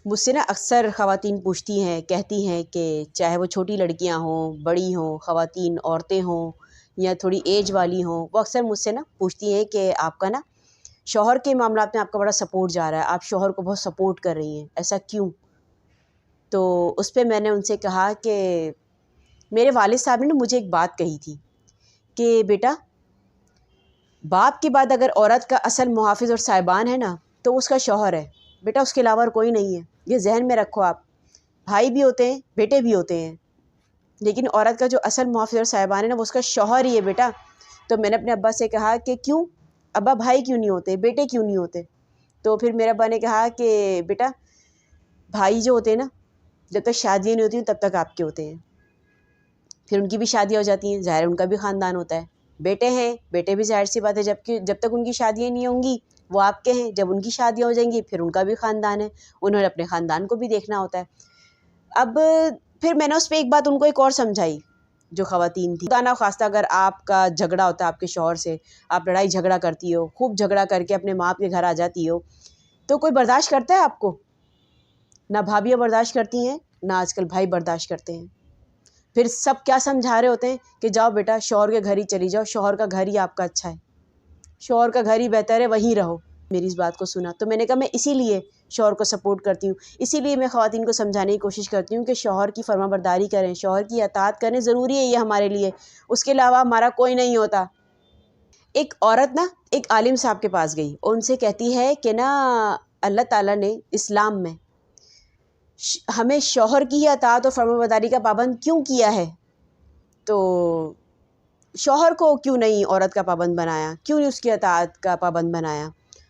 مجھ سے نا اکثر خواتین پوچھتی ہیں، کہتی ہیں کہ چاہے وہ چھوٹی لڑکیاں ہوں، بڑی ہوں، خواتین، عورتیں ہوں یا تھوڑی ایج والی ہوں، وہ اکثر مجھ سے نا پوچھتی ہیں کہ آپ کا نا شوہر کے معاملات میں آپ کا بڑا سپورٹ جا رہا ہے، آپ شوہر کو بہت سپورٹ کر رہی ہیں، ایسا کیوں؟ تو اس پہ میں نے ان سے کہا کہ میرے والد صاحب نے مجھے ایک بات کہی تھی کہ بیٹا، باپ کے بعد اگر عورت کا اصل محافظ اور سائبان ہے نا تو اس کا شوہر ہے بیٹا، اس کے علاوہ اور کوئی نہیں ہے۔ یہ ذہن میں رکھو آپ، بھائی بھی ہوتے ہیں، بیٹے بھی ہوتے ہیں، لیکن عورت کا جو اصل محافظ اور سائبان ہے نا وہ اس کا شوہر ہی ہے بیٹا۔ تو میں نے اپنے ابا سے کہا کہ کیوں ابا، بھائی کیوں نہیں ہوتے، بیٹے کیوں نہیں ہوتے؟ تو پھر میرے ابا نے کہا کہ بیٹا، بھائی جو ہوتے ہیں نا جب تک شادیاں نہیں ہوتی تب تک آپ کے ہوتے ہیں، پھر ان کی بھی شادیاں ہو جاتی ہیں، ظاہر ان کا بھی خاندان ہوتا ہے۔ بیٹے ہیں، بیٹے بھی ظاہر سی بات ہے جب تک ان کی شادیاں نہیں ہوں گی وہ آپ کے ہیں، جب ان کی شادیاں ہو جائیں گی پھر ان کا بھی خاندان ہے، انہوں نے اپنے خاندان کو بھی دیکھنا ہوتا ہے۔ اب پھر میں نے اس پہ ایک بات ان کو ایک اور سمجھائی، جو خواتین تھی، خدا نہ خواستہ اگر آپ کا جھگڑا ہوتا ہے آپ کے شوہر سے، آپ لڑائی جھگڑا کرتی ہو، خوب جھگڑا کر کے اپنے ماں کے گھر آ جاتی ہو، تو کوئی برداشت کرتا ہے آپ کو؟ نہ بھابیاں برداشت کرتی ہیں، نہ آج کل بھائی برداشت کرتے ہیں۔ پھر سب کیا سمجھا رہے ہوتے ہیں کہ جاؤ بیٹا شوہر کے گھر ہی چلی جاؤ، شوہر کا گھر ہی آپ کا اچھا ہے، شوہر کا گھر ہی بہتر ہے، وہیں رہو۔ میری اس بات کو سنا تو میں نے کہا میں اسی لیے شوہر کو سپورٹ کرتی ہوں، اسی لیے میں خواتین کو سمجھانے کی کوشش کرتی ہوں کہ شوہر کی فرما برداری کریں، شوہر کی اطاعت کریں، ضروری ہے یہ ہمارے لیے، اس کے علاوہ ہمارا کوئی نہیں ہوتا۔ ایک عورت نا ایک عالم صاحب کے پاس گئی اور ان سے کہتی ہے کہ نا اللہ تعالیٰ نے اسلام میں ہمیں شوہر کی اطاعت اور فرما برداری کا پابند کیوں کیا ہے؟ تو شوہر کو کیوں نہیں عورت کا پابند بنایا، کیوں نہیں اس کی اطاعت کا پابند بنایا؟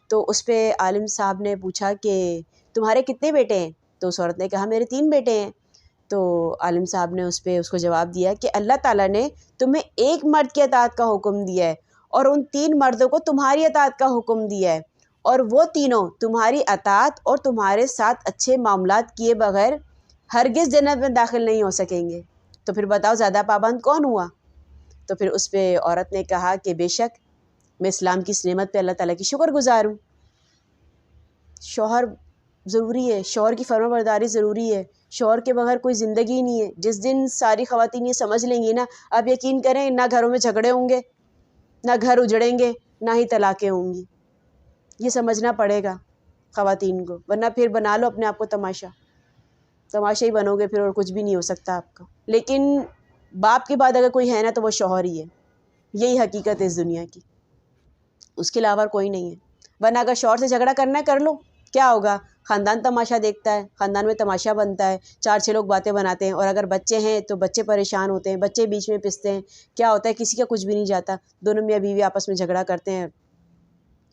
تو اس پہ عالم صاحب نے پوچھا کہ تمہارے کتنے بیٹے ہیں؟ تو اس عورت نے کہا میرے 3 بیٹے ہیں۔ تو عالم صاحب نے اس کو جواب دیا کہ اللہ تعالیٰ نے تمہیں ایک مرد کی اطاعت کا حکم دیا ہے اور ان 3 مردوں کو تمہاری اطاعت کا حکم دیا ہے، اور وہ تینوں تمہاری اطاعت اور تمہارے ساتھ اچھے معاملات کیے بغیر ہرگز جنت میں داخل نہیں ہو سکیں گے۔ تو پھر بتاؤ زیادہ پابند کون ہوا؟ تو پھر اس پہ عورت نے کہا کہ بے شک میں اسلام کی اس نعمت پہ اللہ تعالیٰ کی شکر گزار ہوں۔ شوہر ضروری ہے، شوہر کی فرما برداری ضروری ہے، شوہر کے بغیر کوئی زندگی نہیں ہے۔ جس دن ساری خواتین یہ سمجھ لیں گی نا، اب یقین کریں نہ گھروں میں جھگڑے ہوں گے، نہ گھر اجڑیں گے، نہ ہی طلاقیں ہوں گی۔ یہ سمجھنا پڑے گا خواتین کو، ورنہ پھر بنا لو اپنے آپ کو تماشا ہی بنو گے پھر، اور کچھ بھی نہیں ہو سکتا آپ کا۔ لیکن باپ کے بعد اگر کوئی ہے نا تو وہ شوہر ہی ہے، یہی حقیقت ہے اس دنیا کی، اس کے علاوہ کوئی نہیں ہے۔ ورنہ اگر شوہر سے جھگڑا کرنا ہے کر لو، کیا ہوگا؟ خاندان تماشا دیکھتا ہے، خاندان میں تماشا بنتا ہے، 4-6 لوگ باتیں بناتے ہیں، اور اگر بچے ہیں تو بچے پریشان ہوتے ہیں، بچے بیچ میں پستے ہیں، کیا ہوتا ہے؟ کسی کا کچھ بھی نہیں جاتا، دونوں میاں بیوی آپس میں جھگڑا کرتے ہیں،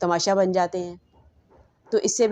تماشا بن جاتے ہیں۔ تو اس سے